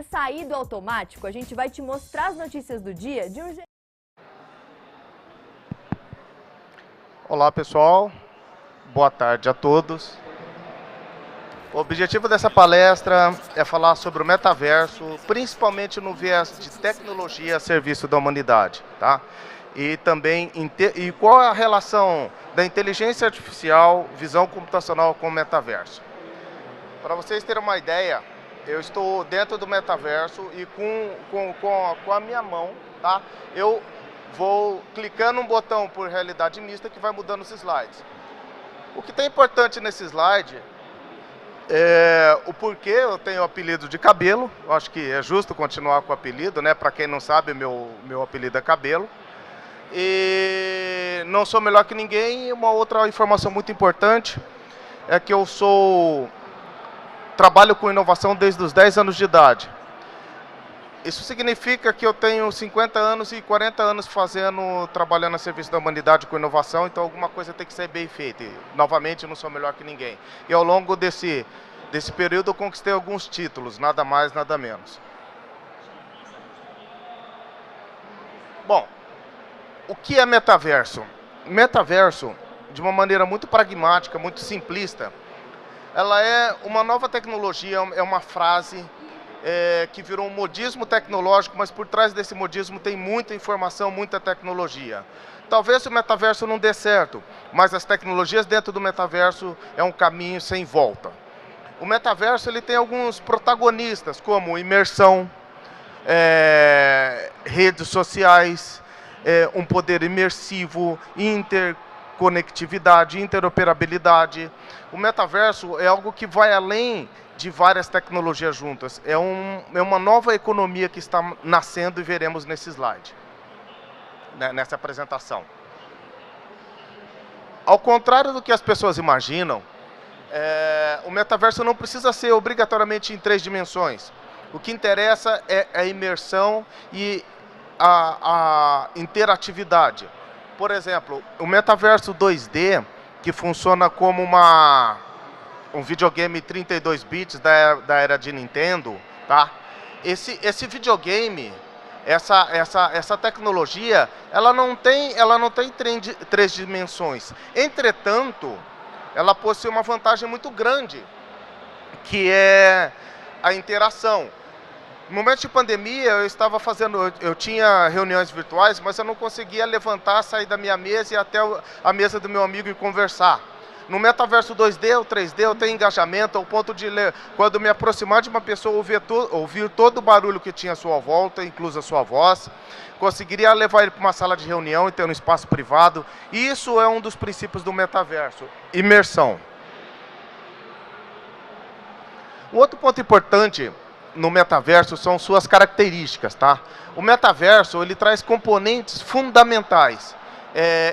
Sair do automático, a gente vai te mostrar as notícias do dia de um jeito. Olá pessoal, boa tarde a todos. O objetivo dessa palestra é falar sobre o metaverso, principalmente no viés de tecnologia a serviço da humanidade, tá? E também qual é a relação da inteligência artificial, visão computacional com o metaverso. Para vocês terem uma ideia, eu estou dentro do metaverso e com a minha mão, tá? Eu vou clicando um botão por realidade mista que vai mudando os slides. O que tem importante nesse slide é o porquê eu tenho o apelido de Cabelo. Eu acho que é justo continuar com o apelido, né? Para quem não sabe, meu apelido é Cabelo. E não sou melhor que ninguém. E uma outra informação muito importante é que eu trabalho com inovação desde os 10 anos de idade. Isso significa que eu tenho 50 anos e 40 anos trabalhando a serviço da humanidade com inovação, então alguma coisa tem que ser bem feita. E, novamente, eu não sou melhor que ninguém. E ao longo desse período eu conquistei alguns títulos, nada mais, nada menos. Bom, o que é metaverso? Metaverso, de uma maneira muito pragmática, muito simplista, ela é uma nova tecnologia, é uma frase que virou um modismo tecnológico, mas por trás desse modismo tem muita informação, muita tecnologia. Talvez o metaverso não dê certo, mas as tecnologias dentro do metaverso é um caminho sem volta. O metaverso ele tem alguns protagonistas, como imersão, redes sociais, um poder imersivo, interconectividade, interoperabilidade. O metaverso é algo que vai além de várias tecnologias juntas. É uma nova economia que está nascendo e veremos nesse slide, né, nessa apresentação. Ao contrário do que as pessoas imaginam, o metaverso não precisa ser obrigatoriamente em 3 dimensões. O que interessa é a imersão e a interatividade. Por exemplo, o metaverso 2D, que funciona como um videogame 32 bits da era de Nintendo, tá? Esse videogame, essa tecnologia, ela não tem 3 dimensões. Entretanto, ela possui uma vantagem muito grande, que é a interação. No momento de pandemia, eu tinha reuniões virtuais, mas eu não conseguia levantar, sair da minha mesa e ir até a mesa do meu amigo e conversar. No metaverso 2D ou 3D, eu tenho engajamento ao ponto de, quando me aproximar de uma pessoa, ouvir todo o barulho que tinha à sua volta, incluso a sua voz. Conseguiria levar ele para uma sala de reunião e ter um espaço privado. Isso é um dos princípios do metaverso, imersão. Um outro ponto importante no metaverso são suas características, tá? O metaverso, ele traz componentes fundamentais.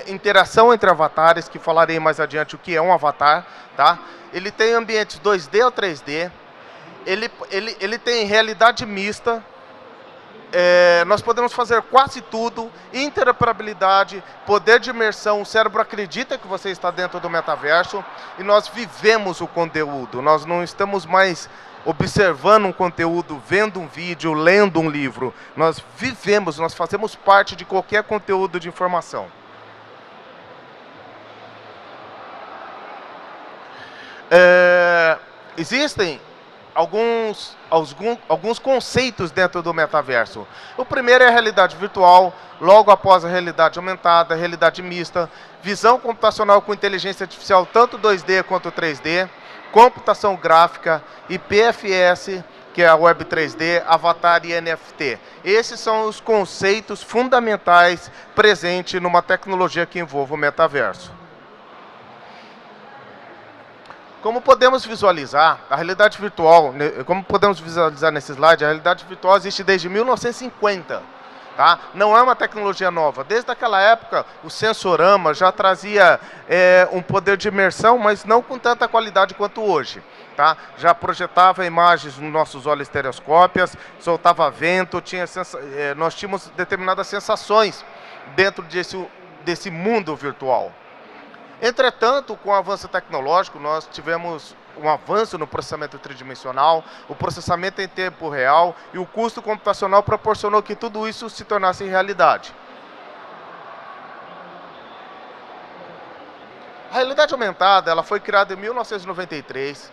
Interação entre avatares, que falarei mais adiante o que é um avatar, tá? Ele tem ambientes 2D ou 3D, ele tem realidade mista, nós podemos fazer quase tudo, interoperabilidade, poder de imersão, o cérebro acredita que você está dentro do metaverso e nós vivemos o conteúdo, nós não estamos mais observando um conteúdo, vendo um vídeo, lendo um livro, nós vivemos, nós fazemos parte de qualquer conteúdo de informação. Existem alguns conceitos dentro do metaverso. O primeiro é a realidade virtual, logo após a realidade aumentada, a realidade mista, visão computacional com inteligência artificial, tanto 2D quanto 3D, computação gráfica, IPFS, que é a Web 3D, Avatar e NFT. Esses são os conceitos fundamentais presentes numa tecnologia que envolve o metaverso. Como podemos visualizar, a realidade virtual, como podemos visualizar nesse slide, a realidade virtual existe desde 1950. Tá? Não é uma tecnologia nova. Desde aquela época, o sensorama já trazia um poder de imersão, mas não com tanta qualidade quanto hoje. Tá? Já projetava imagens nos nossos olhos estereoscópias, soltava vento, nós tínhamos determinadas sensações dentro desse mundo virtual. Entretanto, com o avanço tecnológico, nós tivemos um avanço no processamento tridimensional, o processamento em tempo real e o custo computacional proporcionou que tudo isso se tornasse realidade. A realidade aumentada, ela foi criada em 1993.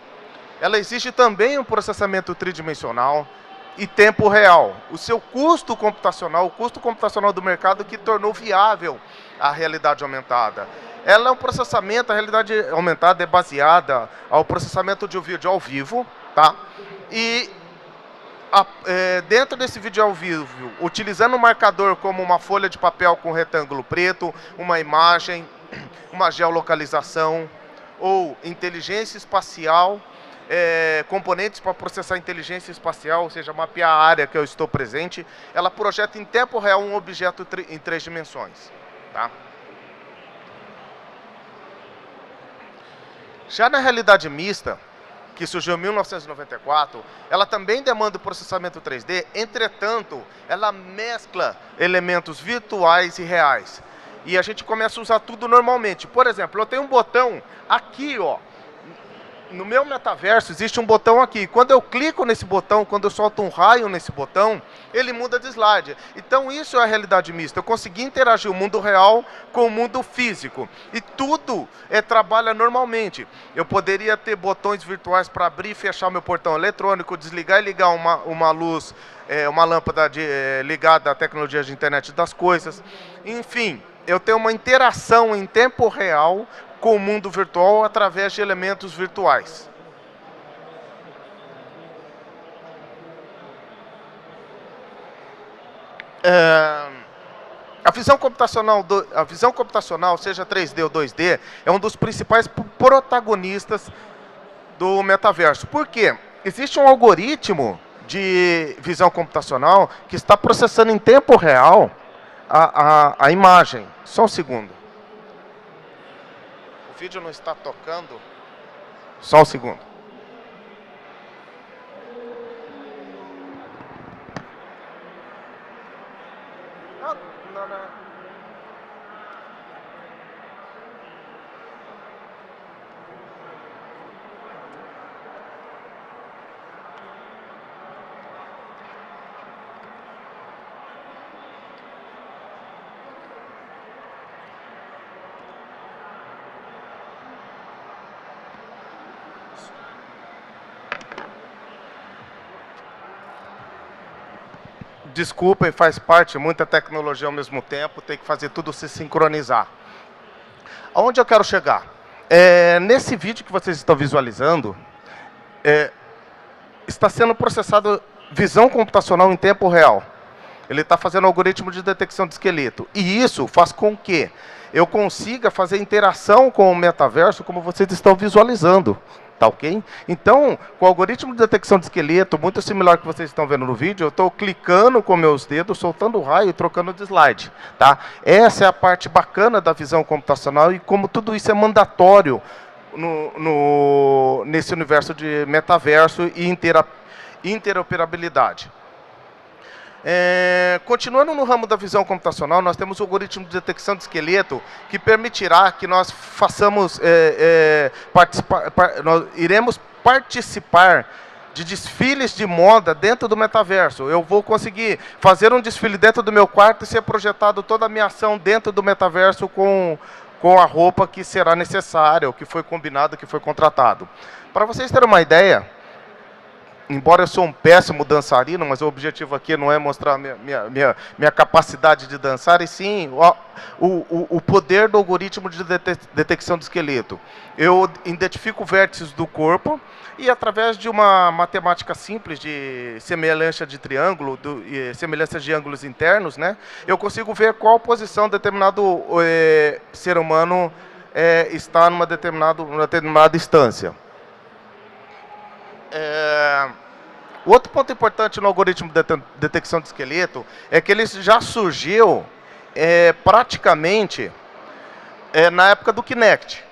Ela exige também um processamento tridimensional e tempo real. O seu custo computacional, o custo computacional do mercado que tornou viável a realidade aumentada. Ela é um processamento, a realidade aumentada é baseada ao processamento de um vídeo ao vivo, tá? E dentro desse vídeo ao vivo, utilizando um marcador como uma folha de papel com retângulo preto, uma imagem, uma geolocalização ou inteligência espacial, componentes para processar inteligência espacial, ou seja, mapear a área que eu estou presente, ela projeta em tempo real um objeto em 3 dimensões. Tá? Já na realidade mista, que surgiu em 1994, ela também demanda o processamento 3D, entretanto, ela mescla elementos virtuais e reais. E a gente começa a usar tudo normalmente. Por exemplo, eu tenho um botão aqui, ó. No meu metaverso existe um botão aqui. Quando eu clico nesse botão, quando eu solto um raio nesse botão, ele muda de slide. Então isso é a realidade mista. Eu consegui interagir o mundo real com o mundo físico. E tudo trabalha normalmente. Eu poderia ter botões virtuais para abrir e fechar meu portão eletrônico, desligar e ligar uma luz, uma lâmpada ligada à tecnologia de internet das coisas. Enfim, eu tenho uma interação em tempo real com o mundo virtual através de elementos virtuais. A visão computacional, seja 3D ou 2D, é um dos principais protagonistas do metaverso. Por quê? Existe um algoritmo de visão computacional que está processando em tempo real a imagem. Só um segundo. O vídeo não está tocando. Só um segundo. Não. Desculpem, faz parte, muita tecnologia ao mesmo tempo, tem que fazer tudo se sincronizar. Aonde eu quero chegar? Nesse vídeo que vocês estão visualizando, está sendo processado visão computacional em tempo real. Ele está fazendo algoritmo de detecção de esqueleto. E isso faz com que eu consiga fazer interação com o metaverso como vocês estão visualizando. Tá ok? Então, com o algoritmo de detecção de esqueleto, muito similar ao que vocês estão vendo no vídeo, eu estou clicando com meus dedos, soltando o raio e trocando de slide. Tá? Essa é a parte bacana da visão computacional e como tudo isso é mandatório nesse universo de metaverso e interoperabilidade. Continuando no ramo da visão computacional, nós temos o algoritmo de detecção de esqueleto que permitirá que nós façamos, nós iremos participar de desfiles de moda dentro do metaverso. Eu vou conseguir fazer um desfile dentro do meu quarto e ser projetado toda a minha ação dentro do metaverso com a roupa que será necessária, o que foi combinado, o que foi contratado. Para vocês terem uma ideia, embora eu sou um péssimo dançarino, mas o objetivo aqui não é mostrar minha capacidade de dançar, e sim o poder do algoritmo de detecção de esqueleto. Eu identifico vértices do corpo e, através de uma matemática simples de semelhança de triângulo, semelhança de ângulos internos, né, eu consigo ver qual posição determinado ser humano está numa determinada instância. O outro ponto importante no algoritmo de detecção de esqueleto é que ele já surgiu praticamente na época do Kinect,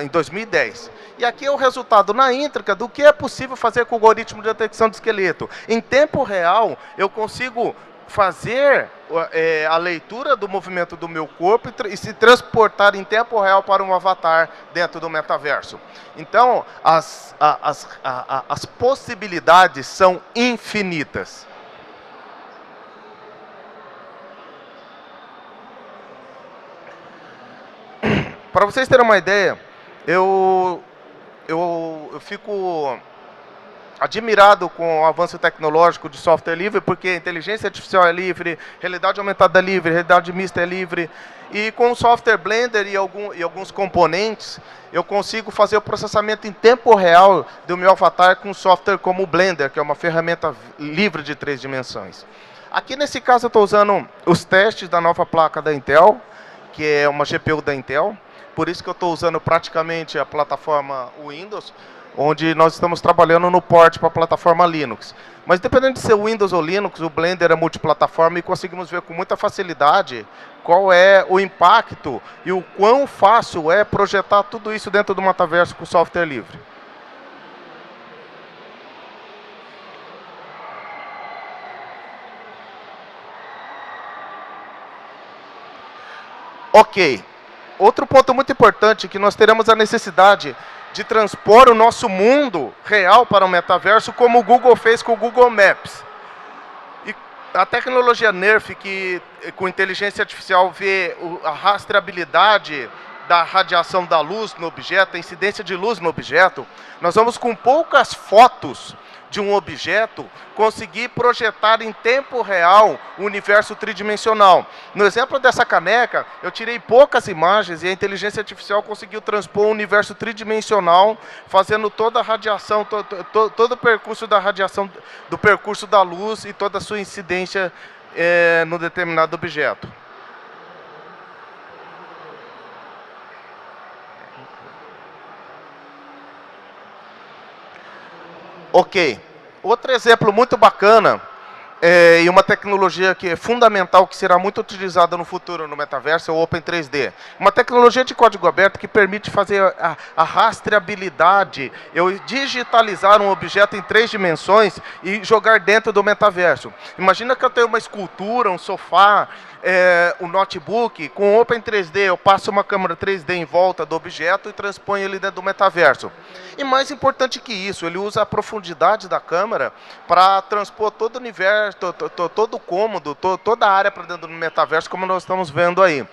em 2010. E aqui é o resultado na íntegra do que é possível fazer com o algoritmo de detecção de esqueleto. Em tempo real, eu consigo fazer a leitura do movimento do meu corpo e se transportar em tempo real para um avatar dentro do metaverso. Então, as possibilidades são infinitas. Para vocês terem uma ideia, eu fico admirado com o avanço tecnológico de software livre, porque inteligência artificial é livre, realidade aumentada é livre, realidade mista é livre, e com o software Blender e alguns componentes, eu consigo fazer o processamento em tempo real do meu avatar com software como o Blender, que é uma ferramenta livre de 3 dimensões. Aqui nesse caso eu estou usando os testes da nova placa da Intel, que é uma GPU da Intel, por isso que eu estou usando praticamente a plataforma Windows, onde nós estamos trabalhando no port para a plataforma Linux. Mas dependendo de ser Windows ou Linux, o Blender é multiplataforma e conseguimos ver com muita facilidade qual é o impacto e o quão fácil é projetar tudo isso dentro do metaverso com software livre. Ok. Outro ponto muito importante é que nós teremos a necessidade de transpor o nosso mundo real para o metaverso, como o Google fez com o Google Maps. E a tecnologia NERF, que com inteligência artificial vê a rastreabilidade da radiação da luz no objeto, a incidência de luz no objeto, nós vamos com poucas fotos de um objeto conseguir projetar em tempo real o universo tridimensional. No exemplo dessa caneca, eu tirei poucas imagens e a inteligência artificial conseguiu transpor o universo tridimensional, fazendo toda a radiação, todo o percurso da radiação, do percurso da luz e toda a sua incidência no determinado objeto. Ok. Outro exemplo muito bacana e uma tecnologia que é fundamental, que será muito utilizada no futuro no metaverso, é o Open 3D. Uma tecnologia de código aberto que permite fazer a rastreabilidade, eu digitalizar um objeto em 3 dimensões e jogar dentro do metaverso. Imagina que eu tenho uma escultura, um sofá, um notebook, com o Open 3D eu passo uma câmera 3D em volta do objeto e transponho ele dentro do metaverso. E mais importante que isso, ele usa a profundidade da câmera para transpor todo o universo, todo o cômodo, toda a área para dentro do metaverso, como nós estamos vendo aí.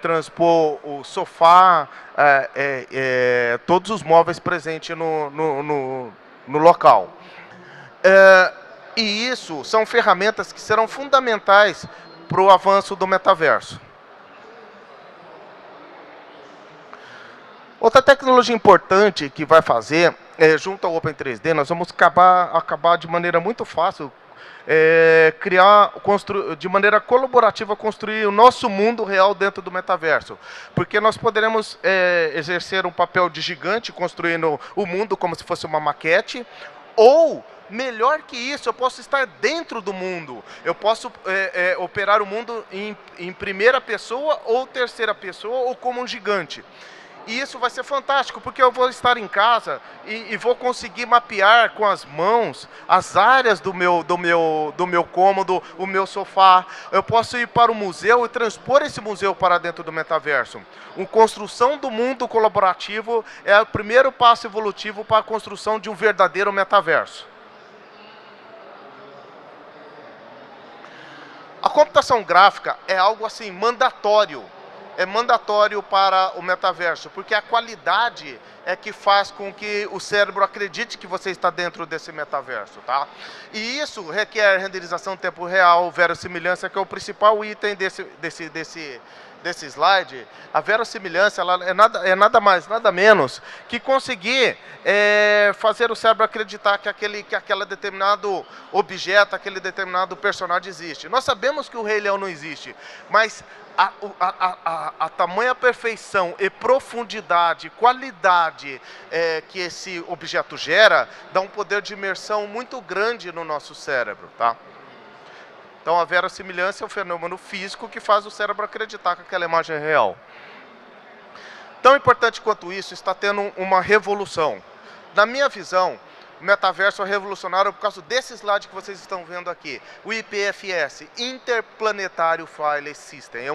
Transpor o sofá, todos os móveis presentes no local. E isso são ferramentas que serão fundamentais para o avanço do metaverso. Outra tecnologia importante que vai fazer, junto ao Open 3D, nós vamos acabar de maneira muito fácil, de maneira colaborativa, construir o nosso mundo real dentro do metaverso. Porque nós poderemos exercer um papel de gigante, construindo o mundo como se fosse uma maquete, ou melhor que isso, eu posso estar dentro do mundo. Eu posso operar o mundo em primeira pessoa ou terceira pessoa ou como um gigante. E isso vai ser fantástico, porque eu vou estar em casa e vou conseguir mapear com as mãos as áreas do meu cômodo, o meu sofá. Eu posso ir para o museu e transpor esse museu para dentro do metaverso. A construção do mundo colaborativo é o primeiro passo evolutivo para a construção de um verdadeiro metaverso. A computação gráfica é algo assim mandatório. É mandatório para o metaverso, porque a qualidade é que faz com que o cérebro acredite que você está dentro desse metaverso, tá? E isso requer renderização em tempo real, verossimilhança, que é o principal item desse slide. A verossimilhança ela é nada mais, nada menos que conseguir fazer o cérebro acreditar que aquele determinado objeto, aquele determinado personagem existe. Nós sabemos que o Rei Leão não existe, mas a tamanha perfeição e profundidade, qualidade que esse objeto gera, dá um poder de imersão muito grande no nosso cérebro, tá? Então a verossimilhança é um fenômeno físico que faz o cérebro acreditar que aquela imagem é real. Tão importante quanto isso, está tendo uma revolução. Na minha visão, O metaverso é revolucionário por causa desse slide que vocês estão vendo aqui. O IPFS, Interplanetary File System, é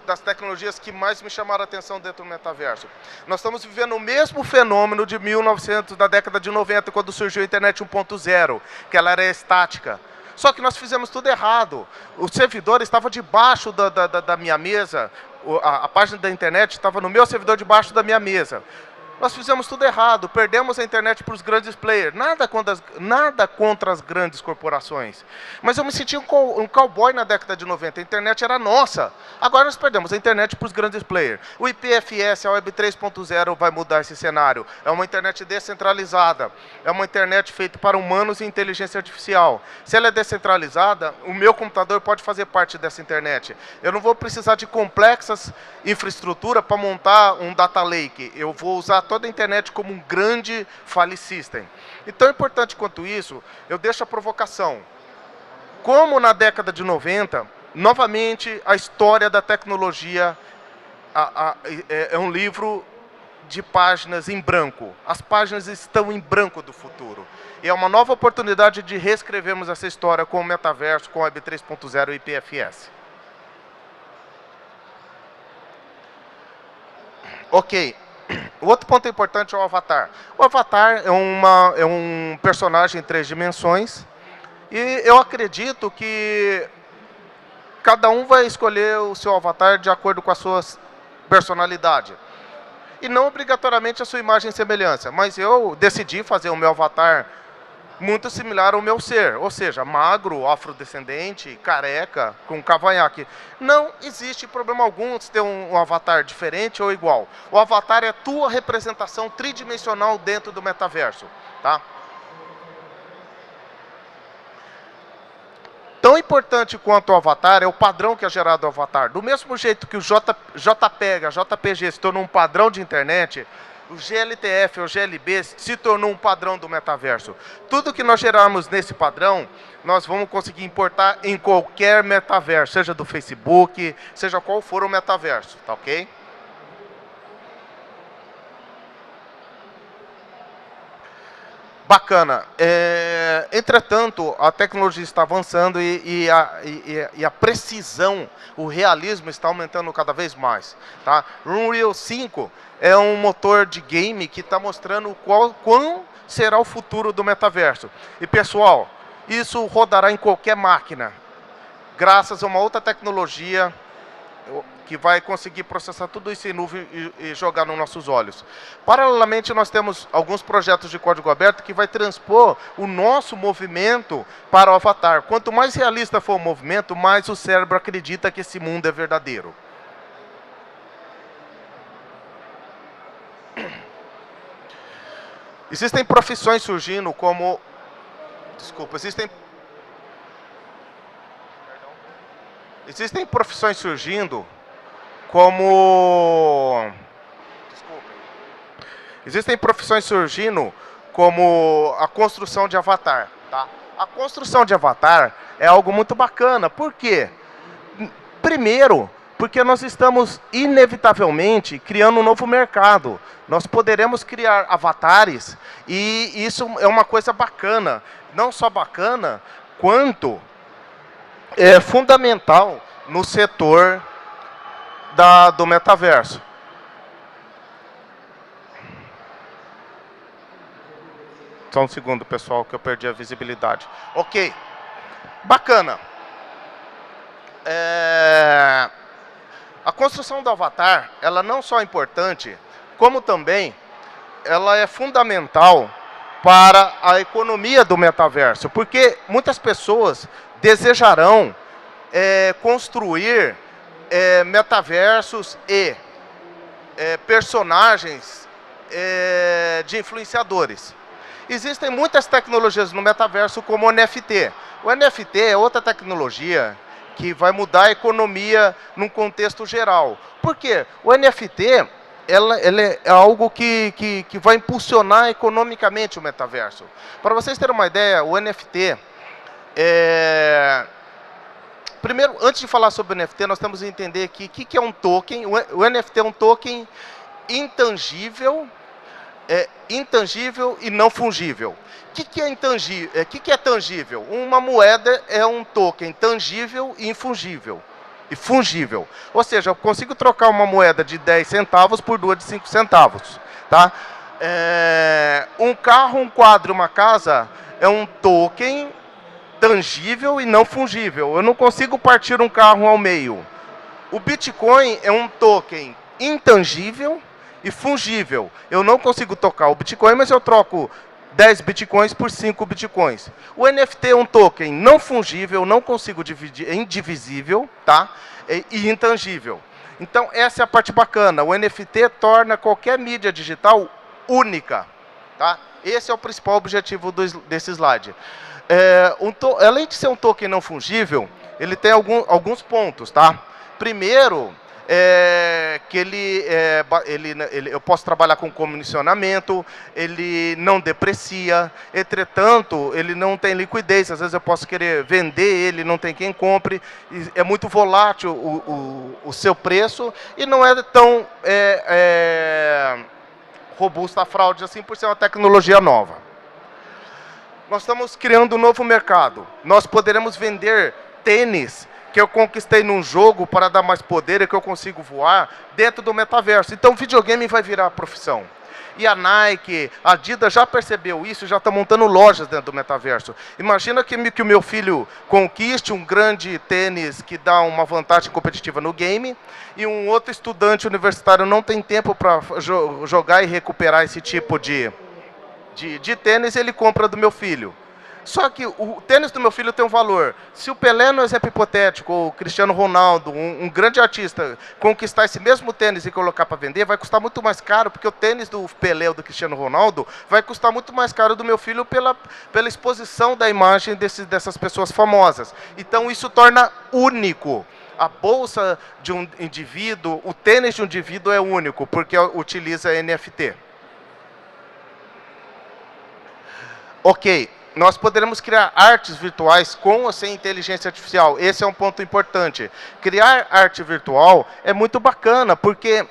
das tecnologias que mais me chamaram a atenção dentro do metaverso. Nós estamos vivendo o mesmo fenômeno de 1900, da década de 90, quando surgiu a internet 1.0, que ela era estática. Só que nós fizemos tudo errado. O servidor estava debaixo da minha mesa, a página da internet estava no meu servidor debaixo da minha mesa. Nós fizemos tudo errado, perdemos a internet para os grandes players. Nada contra as grandes corporações. Mas eu me senti um cowboy na década de 90. A internet era nossa. Agora nós perdemos a internet para os grandes players. O IPFS, a Web 3.0, vai mudar esse cenário. É uma internet descentralizada. É uma internet feita para humanos e inteligência artificial. Se ela é descentralizada, o meu computador pode fazer parte dessa internet. Eu não vou precisar de complexas infraestrutura para montar um data lake. Eu vou usar toda a internet como um grande file system. E tão importante quanto isso, eu deixo a provocação. Como na década de 90, novamente a história da tecnologia é um livro de páginas em branco. As páginas estão em branco do futuro. E é uma nova oportunidade de reescrevermos essa história com o metaverso, com a Web 3.0 e IPFS. Ok. O outro ponto importante é o avatar. O avatar é um personagem em 3 dimensões. E eu acredito que cada um vai escolher o seu avatar de acordo com a sua personalidade. E não obrigatoriamente a sua imagem e semelhança. Mas eu decidi fazer o meu avatar muito similar ao meu ser, ou seja, magro, afrodescendente, careca, com cavanhaque. Não existe problema algum de ter um avatar diferente ou igual. O avatar é a tua representação tridimensional dentro do metaverso, tá? Tão importante quanto o avatar é o padrão que é gerado do avatar. Do mesmo jeito que o JPEG, a JPG se tornou um padrão de internet, o GLTF ou GLB se tornou um padrão do metaverso. Tudo que nós gerarmos nesse padrão, nós vamos conseguir importar em qualquer metaverso, seja do Facebook, seja qual for o metaverso, tá ok? Bacana. Entretanto, a tecnologia está avançando e a precisão, o realismo está aumentando cada vez mais. Tá? Unreal 5 é um motor de game que está mostrando quão será o futuro do metaverso. E, pessoal, isso rodará em qualquer máquina, graças a uma outra tecnologia que vai conseguir processar tudo isso em nuvem e jogar nos nossos olhos. Paralelamente, nós temos alguns projetos de código aberto que vai transpor o nosso movimento para o avatar. Quanto mais realista for o movimento, mais o cérebro acredita que esse mundo é verdadeiro. Existem profissões surgindo como... Desculpa, Existem profissões surgindo como... Desculpa. Existem profissões surgindo como a construção de avatar. Tá? A construção de avatar é algo muito bacana. Por quê? Primeiro, porque nós estamos inevitavelmente criando um novo mercado. Nós poderemos criar avatares e isso é uma coisa bacana. Não só bacana, quanto é fundamental no setor do metaverso. Só um segundo, pessoal, que eu perdi a visibilidade. Ok. Bacana. A construção do avatar, ela não só é importante, como também ela é fundamental para a economia do metaverso. Porque muitas pessoas desejarão construir metaversos e personagens de influenciadores. Existem muitas tecnologias no metaverso como o NFT. O NFT é outra tecnologia que vai mudar a economia num contexto geral. Por quê? O NFT ela é algo que vai impulsionar economicamente o metaverso. Para vocês terem uma ideia, o NFT... Primeiro, antes de falar sobre o NFT, nós temos que entender que o que é um token. O NFT é um token intangível intangível e não fungível. O que é intangível? Que é tangível? Uma moeda é um token tangível e infungível. E fungível. Ou seja, eu consigo trocar uma moeda de 10 centavos por duas de 5 centavos. Tá? Um carro, um quadro, uma casa é um token tangível e não fungível. Eu não consigo partir um carro ao meio. O Bitcoin é um token intangível e fungível. Eu não consigo tocar o Bitcoin, mas eu troco 10 Bitcoins por 5 Bitcoins. O NFT é um token não fungível, não consigo dividir, é indivisível, tá? E intangível. Então, essa é a parte bacana. O NFT torna qualquer mídia digital única, tá? Esse é o principal objetivo desse slide. Além de ser um token não fungível, ele tem alguns pontos, tá? Primeiro, que eu posso trabalhar com comissionamento, ele não deprecia, entretanto, ele não tem liquidez, às vezes eu posso querer vender ele, não tem quem compre, é muito volátil o seu preço e não é tão robusta a fraude assim por ser uma tecnologia nova. Nós estamos criando um novo mercado, nós poderemos vender tênis que eu conquistei num jogo para dar mais poder e que eu consigo voar dentro do metaverso. Então, videogame vai virar profissão. E a Nike, a Adidas já percebeu isso, já está montando lojas dentro do metaverso. Imagina que o meu filho conquiste um grande tênis que dá uma vantagem competitiva no game e um outro estudante universitário não tem tempo para jogar e recuperar esse tipo de tênis, ele compra do meu filho. Só que o tênis do meu filho tem um valor. Se o Pelé, no exemplo hipotético, ou o Cristiano Ronaldo, um grande artista, conquistar esse mesmo tênis e colocar para vender, vai custar muito mais caro, porque o tênis do Pelé ou do Cristiano Ronaldo vai custar muito mais caro do meu filho pela exposição da imagem dessas pessoas famosas. Então isso torna único. A bolsa de um indivíduo, o tênis de um indivíduo é único, porque utiliza NFT. Ok. Nós poderemos criar artes virtuais com ou sem inteligência artificial. Esse é um ponto importante. Criar arte virtual é muito bacana, porque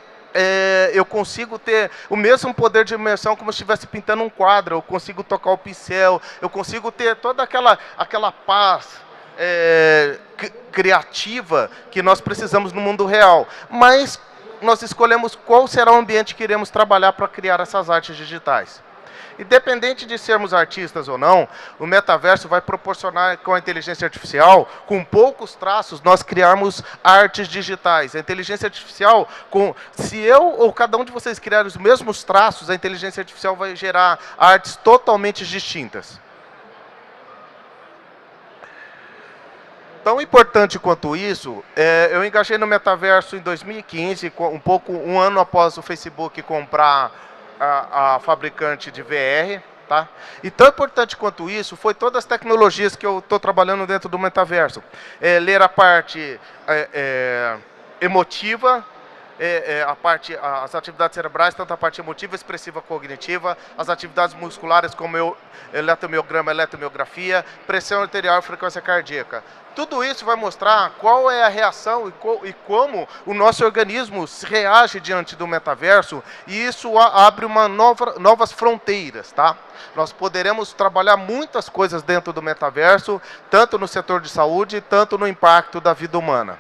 eu consigo ter o mesmo poder de imersão como se estivesse pintando um quadro. Eu consigo tocar o pincel, eu consigo ter toda aquela paz criativa que nós precisamos no mundo real. Mas nós escolhemos qual será o ambiente que iremos trabalhar para criar essas artes digitais. Independente de sermos artistas ou não, o metaverso vai proporcionar com a inteligência artificial, com poucos traços, nós criarmos artes digitais. A inteligência artificial, se eu ou cada um de vocês criarem os mesmos traços, a inteligência artificial vai gerar artes totalmente distintas. Tão importante quanto isso, eu engajei no metaverso em 2015, um ano após o Facebook comprar a fabricante de VR, tá? E tão importante quanto isso foi todas as tecnologias que eu estou trabalhando dentro do metaverso. Ler a parte emotiva, as atividades cerebrais, tanto a parte emotiva, expressiva, cognitiva, as atividades musculares como eletromiograma, eletromiografia, pressão arterial e frequência cardíaca. Tudo isso vai mostrar qual é a reação e como o nosso organismo reage diante do metaverso, e isso abre novas fronteiras, tá? Nós poderemos trabalhar muitas coisas dentro do metaverso, tanto no setor de saúde, tanto no impacto da vida humana.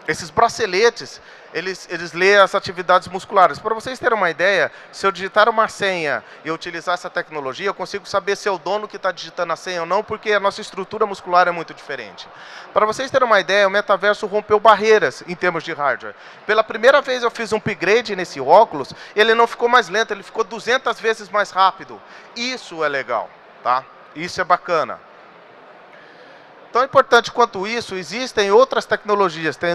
Esses braceletes, eles lêem as atividades musculares. Para vocês terem uma ideia, se eu digitar uma senha e utilizar essa tecnologia, eu consigo saber se é o dono que está digitando a senha ou não, porque a nossa estrutura muscular é muito diferente. Para vocês terem uma ideia, o metaverso rompeu barreiras em termos de hardware. Pela primeira vez eu fiz um upgrade nesse óculos, ele não ficou mais lento, ele ficou 200 vezes mais rápido. Isso é legal, tá? Isso é bacana. Tão importante quanto isso, existem outras tecnologias, tem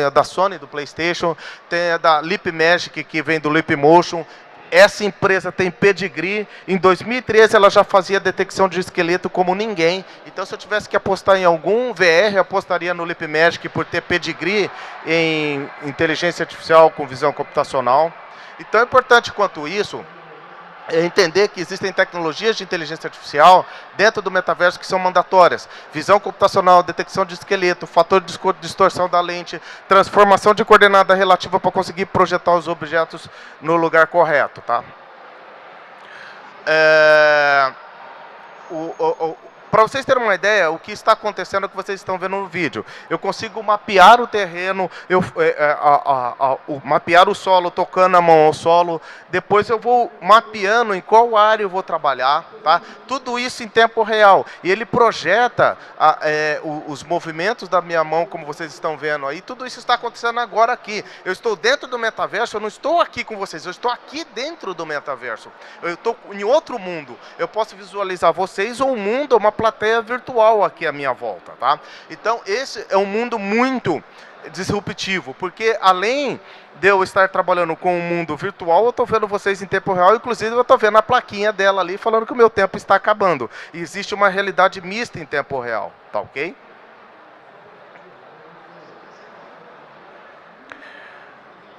a da Sony, do PlayStation, tem a da Leap Magic, que vem do Leap Motion. Essa empresa tem pedigree. Em 2013 ela já fazia detecção de esqueleto como ninguém. Então, se eu tivesse que apostar em algum VR, eu apostaria no Leap Magic por ter pedigree em inteligência artificial com visão computacional. E tão importante quanto isso, é entender que existem tecnologias de inteligência artificial dentro do metaverso que são mandatórias. Visão computacional, detecção de esqueleto, fator de distorção da lente, transformação de coordenada relativa para conseguir projetar os objetos no lugar correto. Tá? Para vocês terem uma ideia, o que está acontecendo é o que vocês estão vendo no vídeo. Eu consigo mapear o terreno, mapear o solo, tocando a mão ao solo. Depois eu vou mapeando em qual área eu vou trabalhar. Tá? Tudo isso em tempo real. E ele projeta os movimentos da minha mão, como vocês estão vendo aí. Tudo isso está acontecendo agora aqui. Eu estou dentro do metaverso, eu não estou aqui com vocês. Eu estou aqui dentro do metaverso. Eu estou em outro mundo. Eu posso visualizar vocês ou um mundo, uma plateia virtual aqui à minha volta, tá? Então, esse é um mundo muito disruptivo, porque além de eu estar trabalhando com um mundo virtual, eu estou vendo vocês em tempo real, inclusive eu estou vendo a plaquinha dela ali falando que o meu tempo está acabando. E existe uma realidade mista em tempo real, tá ok?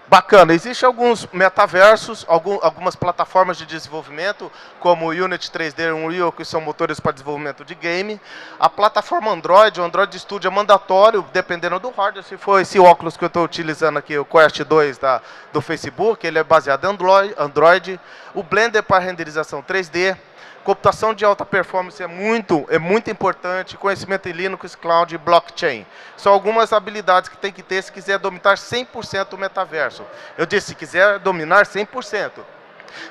Bacana, existem alguns metaversos, algumas plataformas de desenvolvimento, como o Unity 3D e Unreal, que são motores para desenvolvimento de game. A plataforma Android, o Android Studio é mandatório, dependendo do hardware. Se for esse óculos que eu estou utilizando aqui, o Quest 2 do Facebook, ele é baseado em Android. O Blender para renderização 3D. Computação de alta performance é muito importante, conhecimento em Linux, Cloud e Blockchain. São algumas habilidades que tem que ter se quiser dominar 100% o metaverso. Eu disse, se quiser dominar 100%.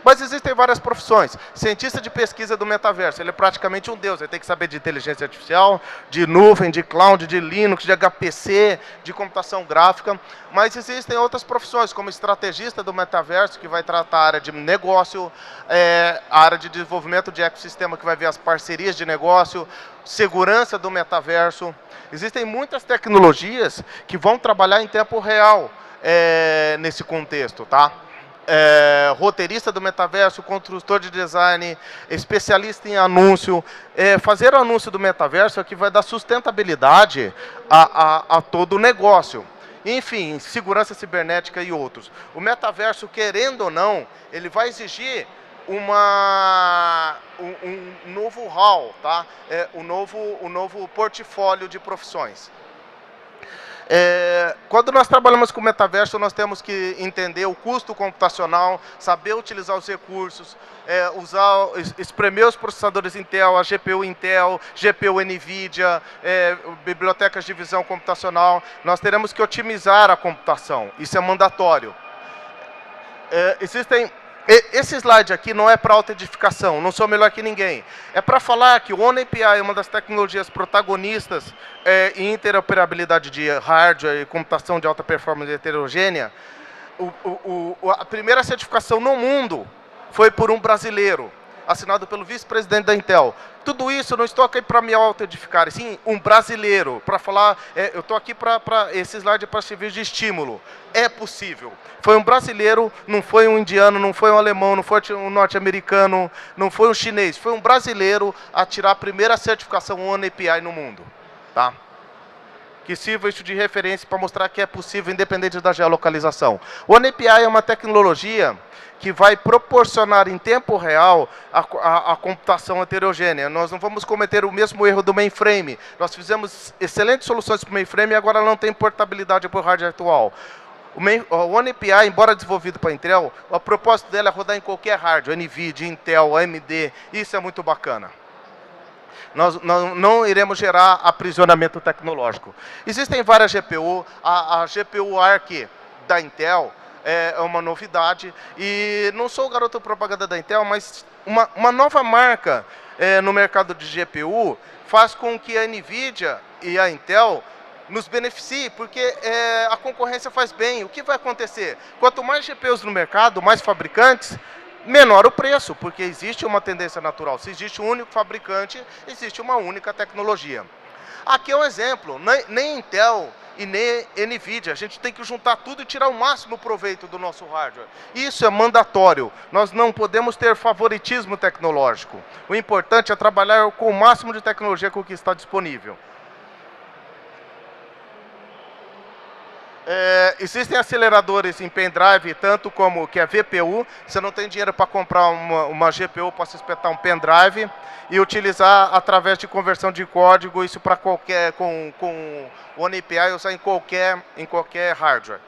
Mas existem várias profissões. Cientista de pesquisa do metaverso, ele é praticamente um deus. Ele tem que saber de inteligência artificial, de nuvem, de cloud, de Linux, de HPC, de computação gráfica. Mas existem outras profissões, como estrategista do metaverso, que vai tratar a área de negócio, a área de desenvolvimento de ecossistema, que vai ver as parcerias de negócio, segurança do metaverso. Existem muitas tecnologias que vão trabalhar em tempo real nesse contexto, tá? Roteirista do metaverso, construtor de design, especialista em anúncio. Fazer o anúncio do metaverso é que vai dar sustentabilidade a todo o negócio. Enfim, segurança cibernética e outros. O metaverso, querendo ou não, ele vai exigir um novo hall, tá? Um novo portfólio de profissões. Quando nós trabalhamos com o metaverso, nós temos que entender o custo computacional, saber utilizar os recursos, espremer os processadores Intel, a GPU Intel, GPU NVIDIA, bibliotecas de visão computacional. Nós teremos que otimizar a computação, isso é mandatório. Esse slide aqui não é para autentificação, não sou melhor que ninguém. É para falar que o OpenAPI é uma das tecnologias protagonistas em interoperabilidade de hardware e computação de alta performance heterogênea. A primeira certificação no mundo foi por um brasileiro, assinado pelo vice-presidente da Intel. Tudo isso, eu não estou aqui para me autentificar, sim, um brasileiro, para falar, eu estou aqui para esse slide para servir de estímulo. É possível. Foi um brasileiro, não foi um indiano, não foi um alemão, não foi um norte-americano, não foi um chinês, foi um brasileiro a tirar a primeira certificação OpenAPI no mundo. Tá? Que sirva isso de referência para mostrar que é possível, independente da geolocalização. O OpenAPI é uma tecnologia que vai proporcionar em tempo real a computação heterogênea. Nós não vamos cometer o mesmo erro do mainframe. Nós fizemos excelentes soluções para o mainframe e agora não tem portabilidade para o hardware atual. O OpenAPI, embora desenvolvido para a Intel, o propósito dele é rodar em qualquer hardware, NVIDIA, Intel, AMD, isso é muito bacana. Nós não iremos gerar aprisionamento tecnológico. Existem várias GPU, a GPU Arc da Intel é uma novidade, e não sou o garoto propaganda da Intel, mas uma nova marca no mercado de GPU faz com que a NVIDIA e a Intel nos beneficie, porque a concorrência faz bem. O que vai acontecer? Quanto mais GPUs no mercado, mais fabricantes, menor o preço, porque existe uma tendência natural. Se existe um único fabricante, existe uma única tecnologia. Aqui é um exemplo, nem Intel e nem NVIDIA, a gente tem que juntar tudo e tirar o máximo proveito do nosso hardware. Isso é mandatório, nós não podemos ter favoritismo tecnológico. O importante é trabalhar com o máximo de tecnologia com o que está disponível. Existem aceleradores em pendrive, tanto como que é VPU. Você não tem dinheiro para comprar uma GPU, posso espetar um pendrive e utilizar através de conversão de código, isso para qualquer, com One API, usar em qualquer hardware.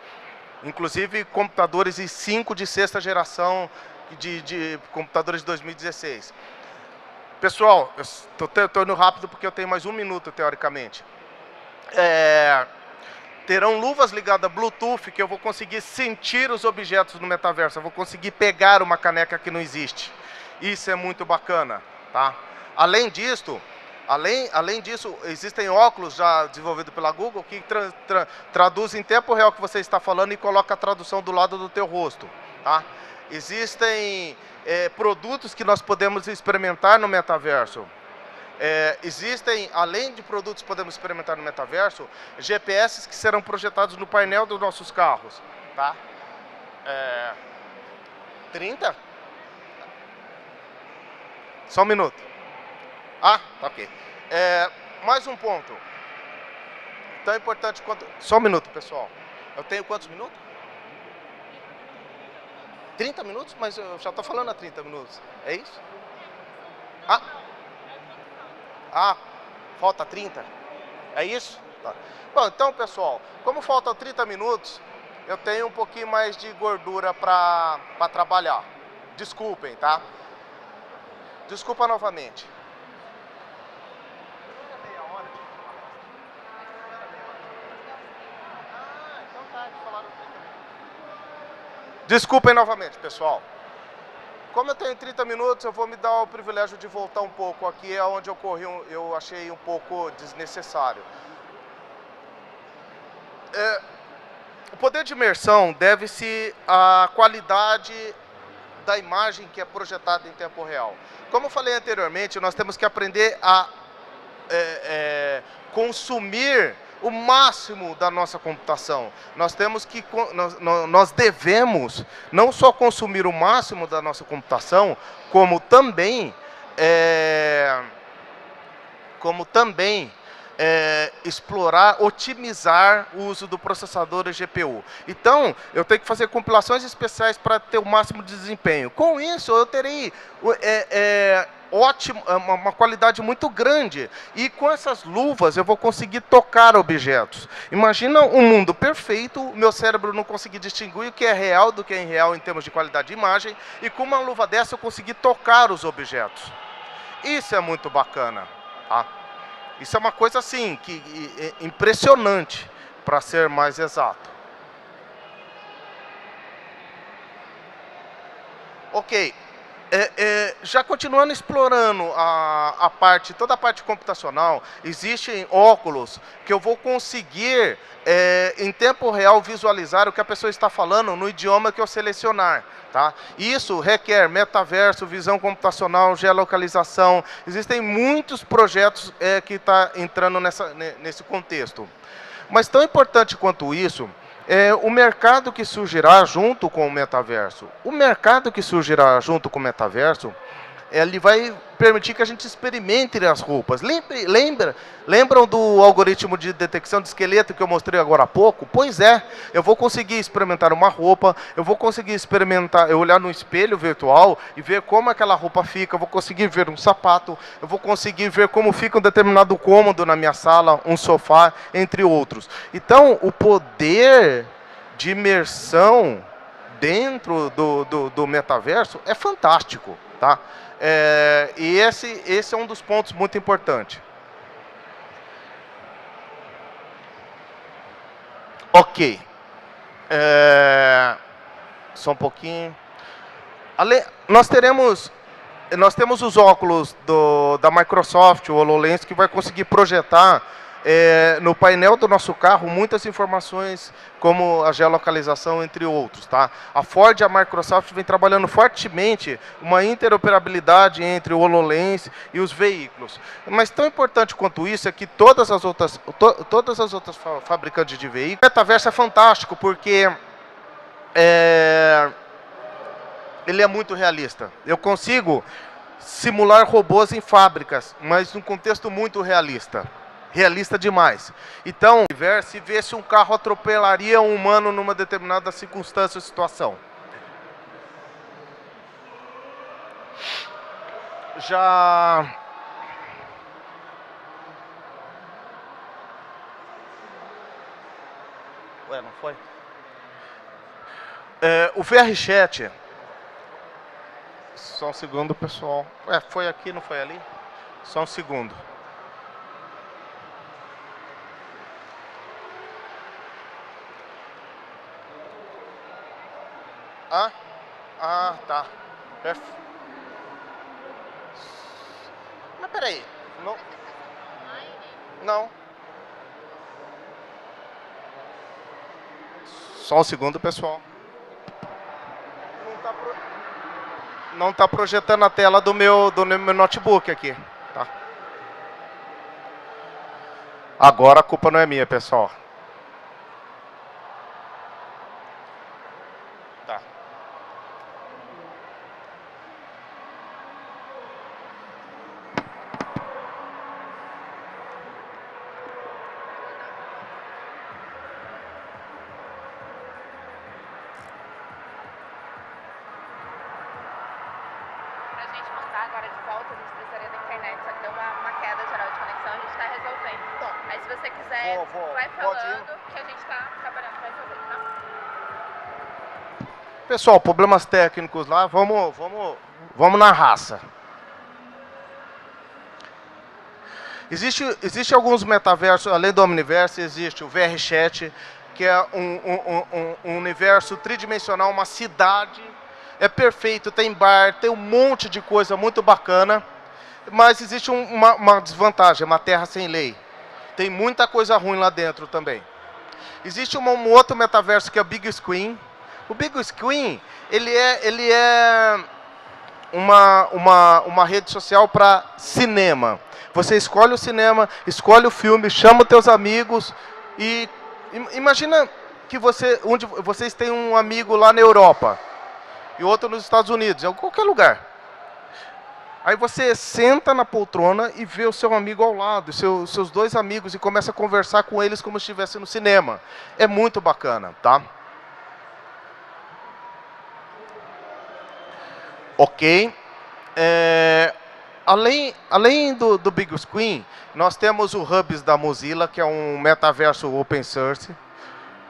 Inclusive computadores i5 de sexta geração, de computadores de 2016. Pessoal, estou indo rápido porque eu tenho mais 1 minuto, teoricamente. Terão luvas ligadas a Bluetooth, que eu vou conseguir sentir os objetos no metaverso. Eu vou conseguir pegar uma caneca que não existe. Isso é muito bacana, tá? Além disso, existem óculos já desenvolvidos pela Google que traduzem em tempo real o que você está falando e coloca a tradução do lado do teu rosto, tá? Existem produtos que nós podemos experimentar no metaverso. Existem, além de produtos que podemos experimentar no metaverso, GPS que serão projetados no painel dos nossos carros, tá? 30? Só um minuto. Ah, tá ok. Mais um ponto. Tão importante quanto... Só um minuto, pessoal. Eu tenho quantos minutos? 30 minutos? Mas eu já estou falando há 30 minutos. É isso? Falta 30? É isso? Tá. Bom, então, pessoal, como faltam 30 minutos, eu tenho um pouquinho mais de gordura para trabalhar. Desculpem, tá? Desculpa novamente. Desculpem novamente, pessoal. Como eu tenho 30 minutos, eu vou me dar o privilégio de voltar um pouco aqui, é onde eu achei um pouco desnecessário. O poder de imersão deve-se à qualidade da imagem que é projetada em tempo real. Como eu falei anteriormente, nós temos que aprender a consumir o máximo da nossa computação. Nós devemos não só consumir o máximo da nossa computação, como também explorar, otimizar o uso do processador e GPU. Então, eu tenho que fazer compilações especiais para ter o máximo de desempenho. Com isso, eu terei uma qualidade muito grande. E com essas luvas, eu vou conseguir tocar objetos. Imagina um mundo perfeito, o meu cérebro não conseguir distinguir o que é real do que é irreal em termos de qualidade de imagem, e com uma luva dessa eu conseguir tocar os objetos. Isso é muito bacana, tá? Isso é uma coisa assim, impressionante, para ser mais exato. Ok. Já continuando explorando toda a parte computacional, existem óculos que eu vou conseguir, em tempo real, visualizar o que a pessoa está falando no idioma que eu selecionar. Tá? Isso requer metaverso, visão computacional, geolocalização. Existem muitos projetos que estão entrando nesse contexto. Mas tão importante quanto isso, o mercado que surgirá junto com o metaverso. O mercado que surgirá junto com o metaverso, ele vai permitir que a gente experimente as roupas. Lembram do algoritmo de detecção de esqueleto que eu mostrei agora há pouco? Pois é, eu vou conseguir experimentar uma roupa, eu vou conseguir eu olhar no espelho virtual e ver como aquela roupa fica, eu vou conseguir ver um sapato, eu vou conseguir ver como fica um determinado cômodo na minha sala, um sofá, entre outros. Então, o poder de imersão dentro do metaverso é fantástico, tá? E esse é um dos pontos muito importantes. Ok. Só um pouquinho. Nós temos os óculos da Microsoft, o HoloLens, que vai conseguir projetar no painel do nosso carro muitas informações, como a geolocalização, entre outros. Tá? A Ford e a Microsoft vem trabalhando fortemente uma interoperabilidade entre o HoloLens e os veículos. Mas tão importante quanto isso é que todas as outras fabricantes de veículos... O metaverso é fantástico porque ele é muito realista. Eu consigo simular robôs em fábricas, mas num contexto muito realista. realista demais. Então, se vê se um carro atropelaria um humano numa determinada circunstância ou situação. Já... Ué, não foi? O VRChat... Só um segundo, pessoal. Foi aqui, não foi ali? Só um segundo. Tá. Mas peraí. Não. Só um segundo, pessoal. Não está projetando a tela do meu notebook aqui. Tá. Agora a culpa não é minha, pessoal. Tá. Agora de volta, a gente precisaria da internet, só que deu uma queda geral de conexão, a gente está resolvendo. Tá. Aí se você quiser, vai falando que a gente está trabalhando para resolver, tá? Pessoal, problemas técnicos lá, vamos na raça. Existe alguns metaversos, além do Omniverse, existe o VRChat, que é um universo tridimensional, uma cidade. É perfeito, tem bar, tem um monte de coisa muito bacana, mas existe uma desvantagem, uma terra sem lei. Tem muita coisa ruim lá dentro também. Existe um outro metaverso que é o Big Screen. O Big Screen, ele é uma rede social para cinema. Você escolhe o cinema, escolhe o filme, chama os teus amigos e imagina que vocês têm um amigo lá na Europa e outro nos Estados Unidos, em qualquer lugar. Aí você senta na poltrona e vê o seu amigo ao lado, seus dois amigos, e começa a conversar com eles como se estivesse no cinema. É muito bacana, tá? Ok. Além do Big Screen, nós temos o Hubs da Mozilla, que é um metaverso open source.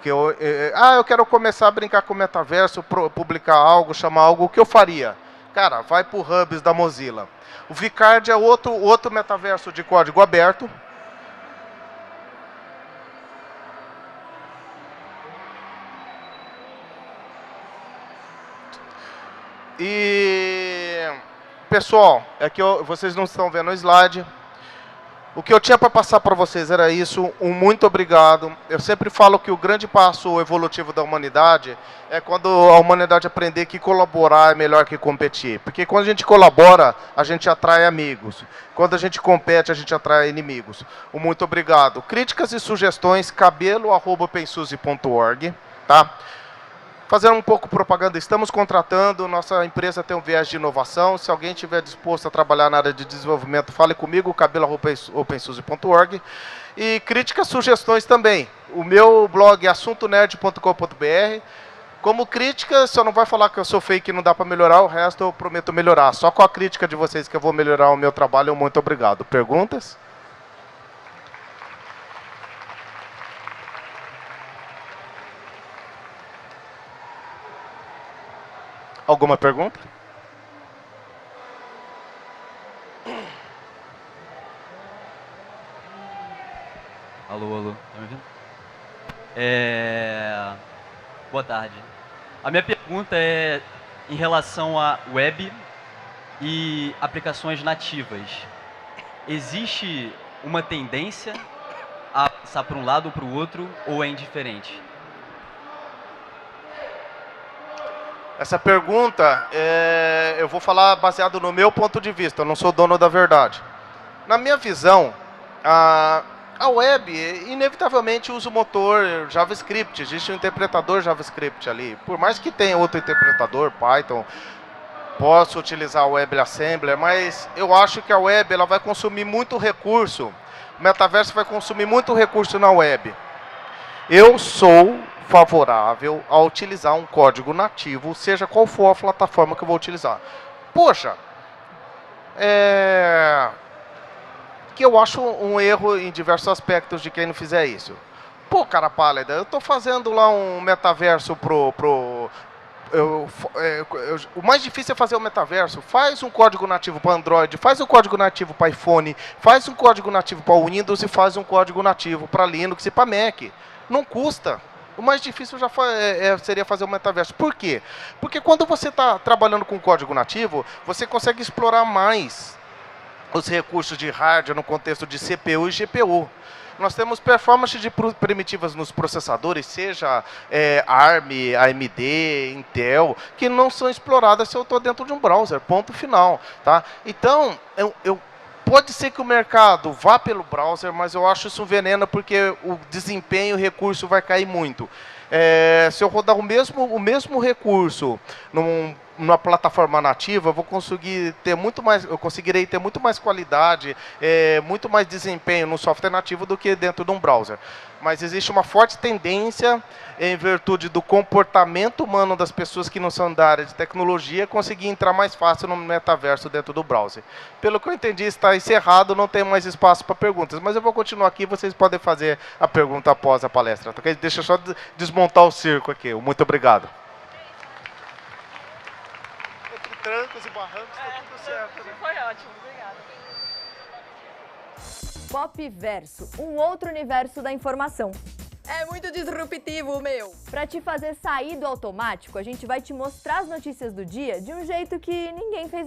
Eu quero começar a brincar com o metaverso, publicar algo, chamar algo, o que eu faria? Cara, vai para o Hubs da Mozilla. O Vicard é outro metaverso de código aberto. E, pessoal, vocês não estão vendo o slide. O que eu tinha para passar para vocês era isso. Muito obrigado. Eu sempre falo que o grande passo evolutivo da humanidade é quando a humanidade aprender que colaborar é melhor que competir. Porque quando a gente colabora, a gente atrai amigos. Quando a gente compete, a gente atrai inimigos. Muito obrigado. Críticas e sugestões, cabelo@opensuzy.org, tá? Fazendo um pouco de propaganda, estamos contratando, nossa empresa tem um viés de inovação. Se alguém estiver disposto a trabalhar na área de desenvolvimento, fale comigo, cabelo@opensuzy.org. E críticas, sugestões também. O meu blog é assuntonerd.com.br. Como crítica, se eu não vai falar que eu sou fake e não dá para melhorar, o resto eu prometo melhorar. Só com a crítica de vocês que eu vou melhorar o meu trabalho. Muito obrigado. Perguntas? Alguma pergunta? Alô, alô, tá me ouvindo? Boa tarde. A minha pergunta é em relação a web e aplicações nativas. Existe uma tendência a passar para um lado ou para o outro, ou é indiferente? Essa pergunta, eu vou falar baseado no meu ponto de vista, eu não sou dono da verdade. Na minha visão, a web inevitavelmente usa o motor JavaScript, existe um interpretador JavaScript ali. Por mais que tenha outro interpretador, Python, posso utilizar o WebAssembler, mas eu acho que a web ela vai consumir muito recurso. O metaverso vai consumir muito recurso na web. Eu sou favorável a utilizar um código nativo, seja qual for a plataforma que eu vou utilizar. Poxa, que eu acho um erro em diversos aspectos de quem não fizer isso. Pô, cara pálida, eu tô fazendo lá um metaverso o mais difícil é fazer o metaverso. Faz um código nativo para Android, faz um código nativo para iPhone, faz um código nativo para Windows e faz um código nativo para Linux e para Mac. Não custa. O mais difícil já seria fazer o metaverso. Por quê? Porque quando você está trabalhando com código nativo, você consegue explorar mais os recursos de hardware no contexto de CPU e GPU. Nós temos performance de primitivas nos processadores, seja ARM, AMD, Intel, que não são exploradas se eu estou dentro de um browser, ponto final. Tá? Então, pode ser que o mercado vá pelo browser, mas eu acho isso um veneno porque o desempenho, o recurso vai cair muito. Se eu rodar o mesmo recurso numa plataforma nativa, eu conseguirei ter muito mais qualidade, muito mais desempenho no software nativo do que dentro de um browser. Mas existe uma forte tendência, em virtude do comportamento humano das pessoas que não são da área de tecnologia, conseguir entrar mais fácil no metaverso dentro do browser. Pelo que eu entendi, está encerrado, não tem mais espaço para perguntas. Mas eu vou continuar aqui, vocês podem fazer a pergunta após a palestra. Tá? Deixa eu só desmontar o circo aqui. Muito obrigado. Entre trancos e barrancos, está tudo certo. Né? Foi ótimo, obrigada. Popverso, um outro universo da informação. É muito disruptivo, meu. Para te fazer sair do automático, a gente vai te mostrar as notícias do dia de um jeito que ninguém fez